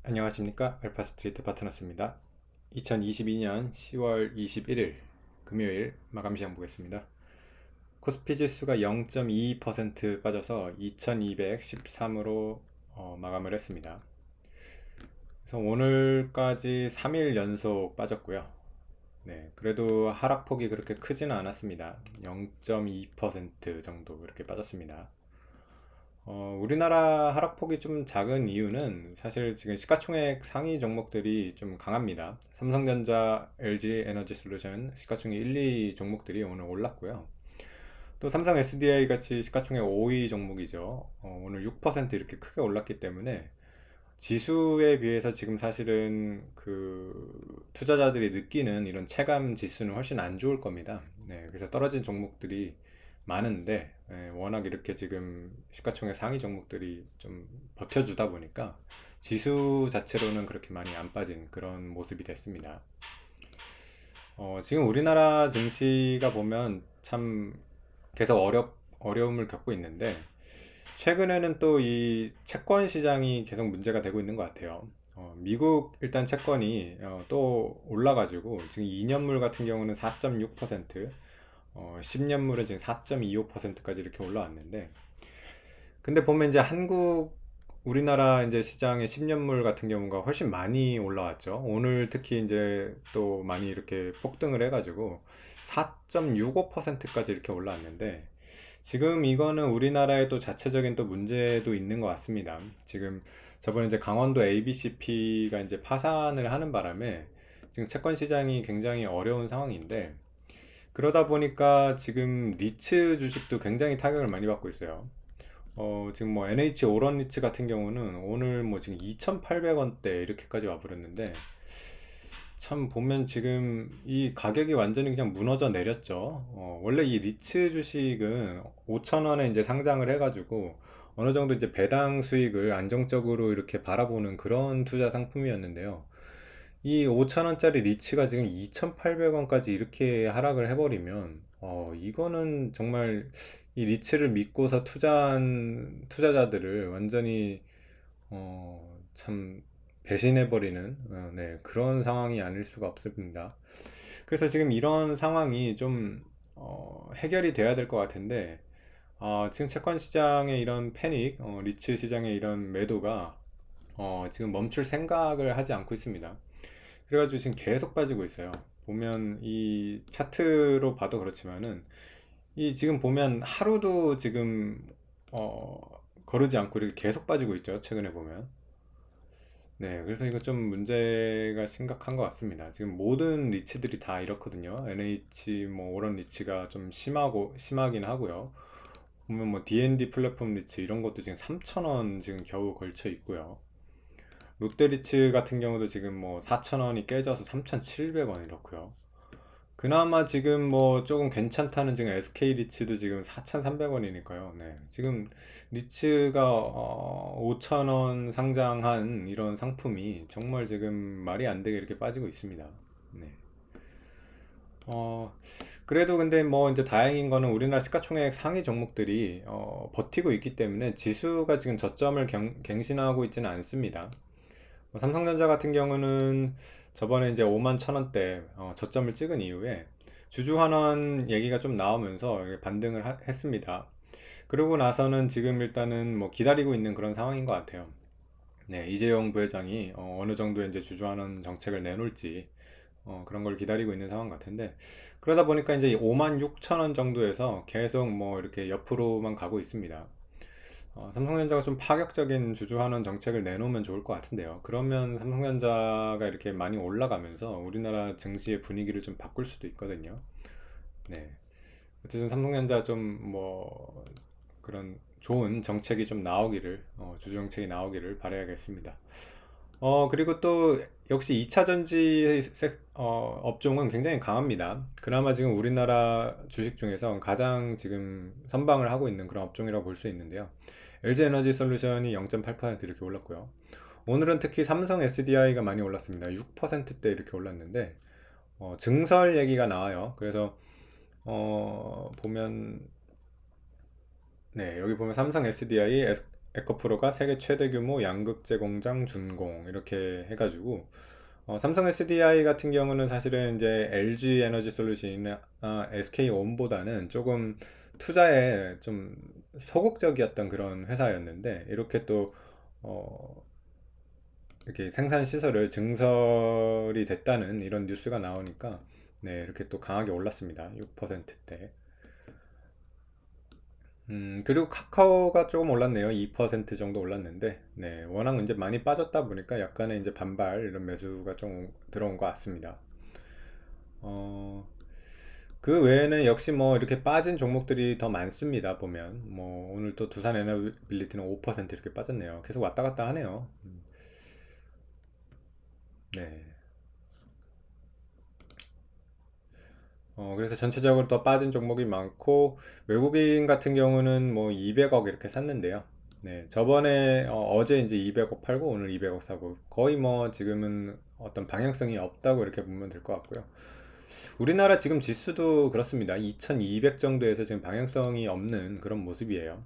안녕하십니까, 알파스트리트 파트너스입니다. 2022년 10월 21일 금요일 마감 시장 보겠습니다. 코스피 지수가 0.22% 빠져서 2213으로 마감을 했습니다. 그래서 오늘까지 3일 연속 빠졌고요. 네, 그래도 하락폭이 그렇게 크지는 않았습니다. 0.2% 정도 그렇게 빠졌습니다. 우리나라 하락폭이 좀 작은 이유는 사실 지금 시가총액 상위 종목들이 좀 강합니다. 삼성전자, LG 에너지 솔루션 시가총액 1, 2 종목들이 오늘 올랐고요. 또 삼성 SDI 같이 시가총액 5위 종목이죠. 오늘 6% 이렇게 크게 올랐기 때문에 지수에 비해서 지금 사실은 그 투자자들이 느끼는 이런 체감 지수는 훨씬 안 좋을 겁니다. 네, 그래서 떨어진 종목들이 많은데 워낙 이렇게 지금 시가총액 상위 종목들이 좀 버텨주다 보니까 지수 자체로는 그렇게 많이 안 빠진 그런 모습이 됐습니다. 지금 우리나라 증시가 보면 참 계속 어려움을 겪고 있는데 최근에는 또 이 채권 시장이 계속 문제가 되고 있는 것 같아요. 미국 일단 채권이 또 올라가지고 지금 2년물 같은 경우는 4.6%, 10년물은 지금 4.25%까지 이렇게 올라왔는데, 근데 보면 이제 우리나라 이제 시장의 10년물 같은 경우가 훨씬 많이 올라왔죠. 오늘 특히 이제 또 많이 이렇게 폭등을 해가지고 4.65%까지 이렇게 올라왔는데, 지금 이거는 우리나라의 또 자체적인 또 문제도 있는 것 같습니다. 지금 저번에 이제 강원도 ABCP가 이제 파산을 하는 바람에 지금 채권 시장이 굉장히 어려운 상황인데, 그러다 보니까 지금 리츠 주식도 굉장히 타격을 많이 받고 있어요. 지금 뭐 NH 오런 리츠 같은 경우는 오늘 뭐 지금 2,800원대 이렇게까지 와버렸는데, 참 보면 지금 이 가격이 완전히 그냥 무너져 내렸죠. 원래 이 리츠 주식은 5,000원에 이제 상장을 해가지고 어느 정도 이제 배당 수익을 안정적으로 이렇게 바라보는 그런 투자 상품이었는데요. 이 5,000원짜리 리츠가 지금 2,800원까지 이렇게 하락을 해버리면, 이거는 정말 이 리츠를 믿고서 투자한 투자자들을 완전히 참 배신해버리는 네, 그런 상황이 아닐 수가 없습니다. 그래서 지금 이런 상황이 좀 해결이 돼야 될 것 같은데, 지금 채권 시장의 이런 패닉, 리츠 시장의 이런 매도가 지금 멈출 생각을 하지 않고 있습니다. 그래가지고 지금 계속 빠지고 있어요. 보면 이 차트로 봐도 그렇지만은 이 지금 보면 하루도 지금 어, 거르지 않고 이렇게 계속 빠지고 있죠. 최근에 보면. 네, 그래서 이거 좀 문제가 심각한 것 같습니다. 지금 모든 리츠들이 다 이렇거든요. NH 뭐 오런 리츠가 좀 심하긴 하고요. 보면 뭐 D&D 플랫폼 리츠 이런 것도 지금 3,000원 지금 겨우 걸쳐 있고요. 롯데리츠 같은 경우도 지금 뭐 4,000원이 깨져서 3,700원 이렇고요. 그나마 지금 뭐 조금 괜찮다는 지금 SK 리츠도 지금 4,300원이니까요. 네. 지금 리츠가 5,000원 상장한 이런 상품이 정말 지금 말이 안 되게 이렇게 빠지고 있습니다. 네. 어, 그래도 근데 뭐 이제 다행인 거는 우리나라 시가총액 상위 종목들이 버티고 있기 때문에 지수가 지금 저점을 갱신하고 있지는 않습니다. 삼성전자 같은 경우는 저번에 이제 5만 1,000원대 저점을 찍은 이후에 주주환원 얘기가 좀 나오면서 이렇게 반등을 했습니다. 그러고 나서는 지금 일단은 뭐 기다리고 있는 그런 상황인 것 같아요. 네, 이재용 부회장이 어느 정도 이제 주주환원 정책을 내놓을지 그런 걸 기다리고 있는 상황 같은데, 그러다 보니까 이제 5만 6천 원 정도에서 계속 뭐 이렇게 옆으로만 가고 있습니다. 삼성전자가 좀 파격적인 주주환원 정책을 내놓으면 좋을 것 같은데요. 그러면 삼성전자가 이렇게 많이 올라가면서 우리나라 증시의 분위기를 좀 바꿀 수도 있거든요. 네. 어쨌든 삼성전자 좀 뭐 그런 좋은 정책이 좀 나오기를, 주주 정책이 나오기를 바라야겠습니다. 그리고 또 역시 2차 전지 업종은 굉장히 강합니다. 그나마 지금 우리나라 주식 중에서 가장 지금 선방을 하고 있는 그런 업종이라고 볼 수 있는데요. LG 에너지 솔루션이 0.8% 이렇게 올랐고요. 오늘은 특히 삼성 SDI가 많이 올랐습니다. 6%대 이렇게 올랐는데, 증설 얘기가 나와요. 그래서 보면 네, 여기 보면 삼성 SDI, 에코프로가 세계 최대 규모 양극재 공장 준공 이렇게 해가지고 삼성 SDI 같은 경우는 사실은 이제 LG 에너지 솔루션이나 SK온보다는 조금 투자에 좀 소극적이었던 그런 회사였는데 이렇게 또 어, 이렇게 생산 시설을 증설이 됐다는 이런 뉴스가 나오니까 네, 이렇게 또 강하게 올랐습니다. 6%대. 그리고 카카오가 조금 올랐네요. 2% 정도 올랐는데, 네, 워낙 이제 많이 빠졌다 보니까 약간의 이제 반발 이런 매수가 좀 들어온 것 같습니다. 어, 그 외에는 역시 뭐 이렇게 빠진 종목들이 더 많습니다. 보면 뭐 오늘 또 두산 에너빌리티는 5% 이렇게 빠졌네요. 계속 왔다 갔다 하네요. 네. 그래서 전체적으로 더 빠진 종목이 많고 외국인 같은 경우는 뭐 200억 이렇게 샀는데요. 네, 저번에 제 이제 200억 팔고 오늘 200억 사고 거의 뭐 지금은 어떤 방향성이 없다고 이렇게 보면 될 것 같고요. 우리나라 지금 지수도 그렇습니다. 2200 정도에서 지금 방향성이 없는 그런 모습이에요.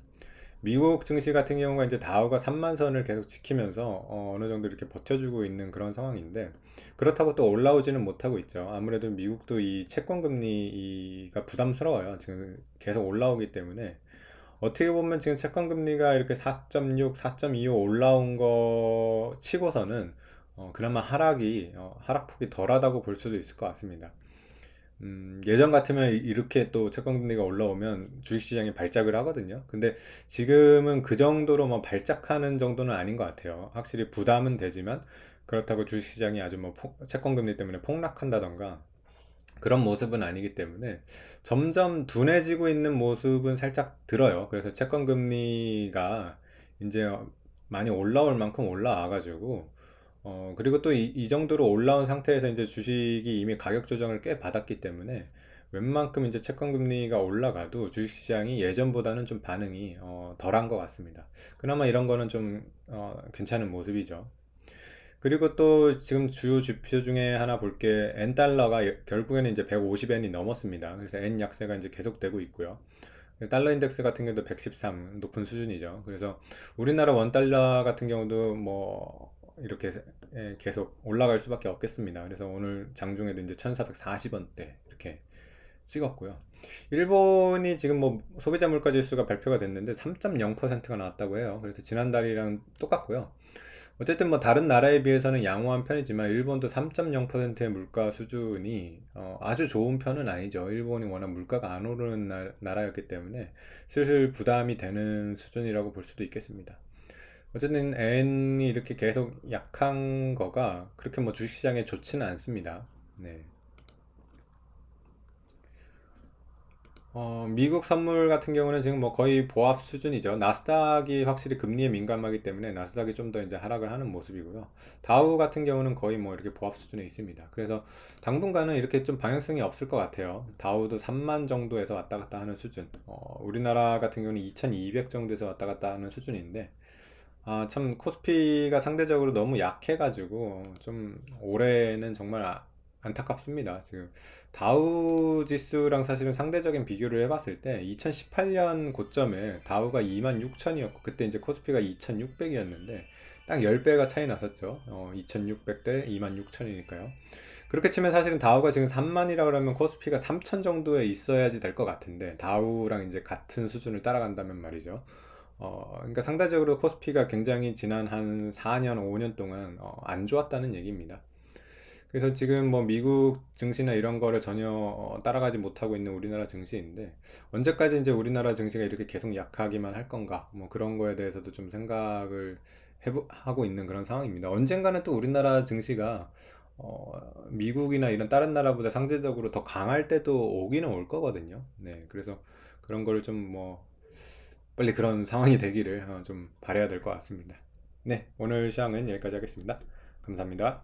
미국 증시 같은 경우가 이제 다우가 3만 선을 계속 지키면서 느 정도 이렇게 버텨주고 있는 그런 상황인데 그렇다고 또 올라오지는 못하고 있죠. 아무래도 미국도 이 채권 금리가 부담스러워요. 지금 계속 올라오기 때문에 어떻게 보면 지금 채권 금리가 이렇게 4.6, 4.25 올라온 거 치고서는 그나마 하락폭이 덜하다고 볼 수도 있을 것 같습니다. 예전 같으면 이렇게 또 채권금리가 올라오면 주식시장이 발작을 하거든요. 근데 지금은 그 정도로 뭐 발작하는 정도는 아닌 것 같아요. 확실히 부담은 되지만 그렇다고 주식시장이 아주 뭐 채권금리 때문에 폭락한다던가 그런 모습은 아니기 때문에 점점 둔해지고 있는 모습은 살짝 들어요. 그래서 채권금리가 이제 많이 올라올 만큼 올라와가지고 그리고 또 이 정도로 올라온 상태에서 이제 주식이 이미 가격 조정을 꽤 받았기 때문에 웬만큼 이제 채권 금리가 올라가도 주식 시장이 예전보다는 좀 반응이 덜한 것 같습니다. 그나마 이런 거는 좀 괜찮은 모습이죠. 그리고 또 지금 주요 지표 중에 하나 볼 게 N 달러가 결국에는 이제 150엔이 넘었습니다. 그래서 N 약세가 이제 계속되고 있고요. 달러 인덱스 같은 경우도 113 높은 수준이죠. 그래서 우리나라 원 달러 같은 경우도 뭐 이렇게 계속 올라갈 수밖에 없겠습니다. 그래서 오늘 장중에도 이제 1440원대 이렇게 찍었고요. 일본이 지금 뭐 소비자 물가 지수가 발표가 됐는데 3.0%가 나왔다고 해요. 그래서 지난달이랑 똑같고요. 어쨌든 뭐 다른 나라에 비해서는 양호한 편이지만 일본도 3.0%의 물가 수준이 아주 좋은 편은 아니죠. 일본이 워낙 물가가 안 오르는 나라였기 때문에 슬슬 부담이 되는 수준이라고 볼 수도 있겠습니다. 어쨌든 엔이 이렇게 계속 약한 거가 그렇게 뭐 주식시장에 좋지는 않습니다. 네. 미국 선물 같은 경우는 지금 뭐 거의 보합 수준이죠. 나스닥이 확실히 금리에 민감하기 때문에 나스닥이 좀 더 이제 하락을 하는 모습이고요. 다우 같은 경우는 거의 뭐 이렇게 보합 수준에 있습니다. 그래서 당분간은 이렇게 좀 방향성이 없을 것 같아요. 다우도 3만 정도에서 왔다 갔다 하는 수준. 우리나라 같은 경우는 2200 정도에서 왔다 갔다 하는 수준인데, 참 코스피가 상대적으로 너무 약해가지고 좀 올해는 정말 안타깝습니다. 지금 다우 지수랑 사실은 상대적인 비교를 해봤을 때 2018년 고점에 다우가 26,000이었고 그때 이제 코스피가 2,600이었는데 딱 10배가 차이 났었죠. 2,600대 26,000이니까요. 그렇게 치면 사실은 다우가 지금 3만이라 그러면 코스피가 3,000 정도에 있어야지 될 것 같은데 다우랑 이제 같은 수준을 따라간다면 말이죠. 그러니까 상대적으로 코스피가 굉장히 지난 한 4년, 5년 동안 안 좋았다는 얘기입니다. 그래서 지금 뭐 미국 증시나 이런 거를 전혀 따라가지 못하고 있는 우리나라 증시인데 언제까지 이제 우리나라 증시가 이렇게 계속 약하기만 할 건가 뭐 그런 거에 대해서도 좀 생각을 하고 있는 그런 상황입니다. 언젠가는 또 우리나라 증시가 미국이나 이런 다른 나라보다 상대적으로 더 강할 때도 오기는 올 거거든요. 네, 그래서 그런 거를 좀 뭐 빨리 그런 상황이 되기를 좀 바라야 될 것 같습니다. 네, 오늘 시황은 여기까지 하겠습니다. 감사합니다.